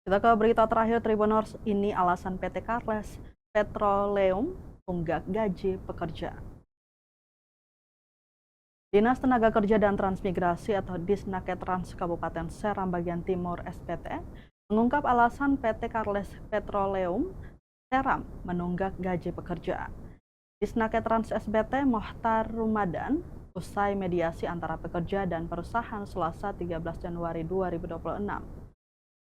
Kita ke berita terakhir Tribuners, ini alasan PT Carles Petroleum tunggak gaji pekerja. Dinas Tenaga Kerja dan Transmigrasi atau Disnaketrans Kabupaten Seram bagian Timur SPT mengungkap alasan PT Carles Petroleum Seram menunggak gaji pekerja. Disnaketrans SPT Mohtar Rumadan usai mediasi antara pekerja dan perusahaan Selasa 13 Januari 2026.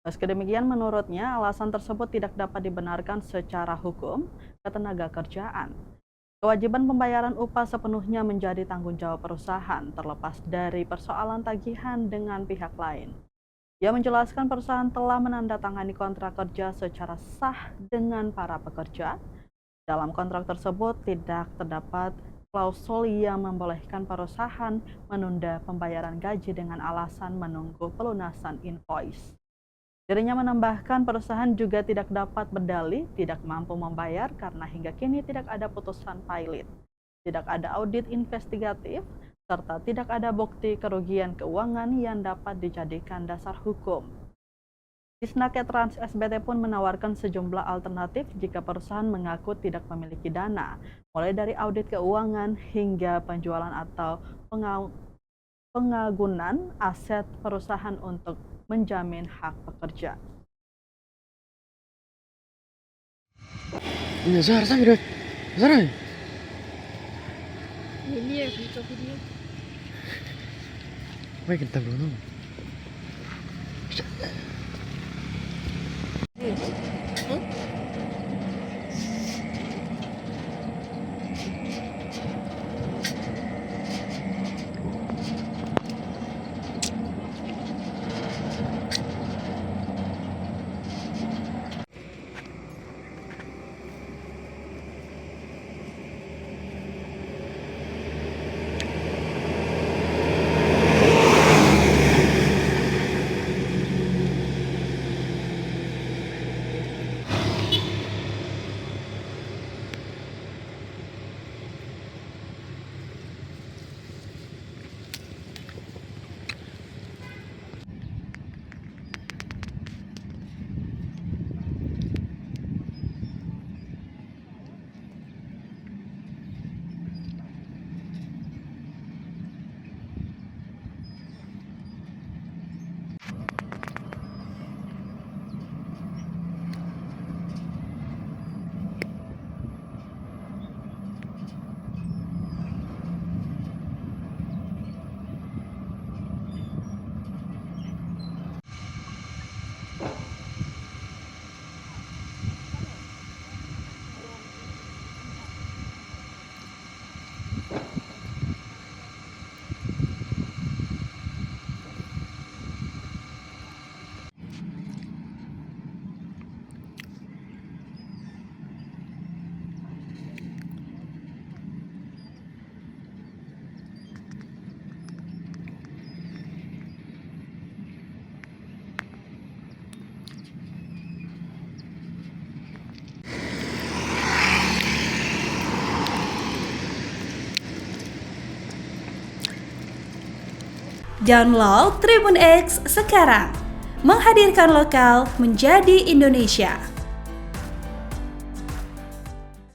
Meski demikian, menurutnya alasan tersebut tidak dapat dibenarkan secara hukum ketenaga kerjaan. Kewajiban pembayaran upah sepenuhnya menjadi tanggung jawab perusahaan terlepas dari persoalan tagihan dengan pihak lain. Ia menjelaskan perusahaan telah menandatangani kontrak kerja secara sah dengan para pekerja. Dalam kontrak tersebut tidak terdapat klausul yang membolehkan perusahaan menunda pembayaran gaji dengan alasan menunggu pelunasan invoice. Dirinya menambahkan perusahaan juga tidak dapat berdalih tidak mampu membayar karena hingga kini tidak ada putusan pilot, tidak ada audit investigatif, serta tidak ada bukti kerugian keuangan yang dapat dijadikan dasar hukum. Disnaketrans SBT pun menawarkan sejumlah alternatif jika perusahaan mengaku tidak memiliki dana, mulai dari audit keuangan hingga penjualan atau pengagunan aset perusahaan untuk menjamin hak pekerja. Ini Zara sampai deh. Zara. Ini ya video video. Wait, kita dulu. Download Tribun X sekarang, menghadirkan lokal menjadi Indonesia.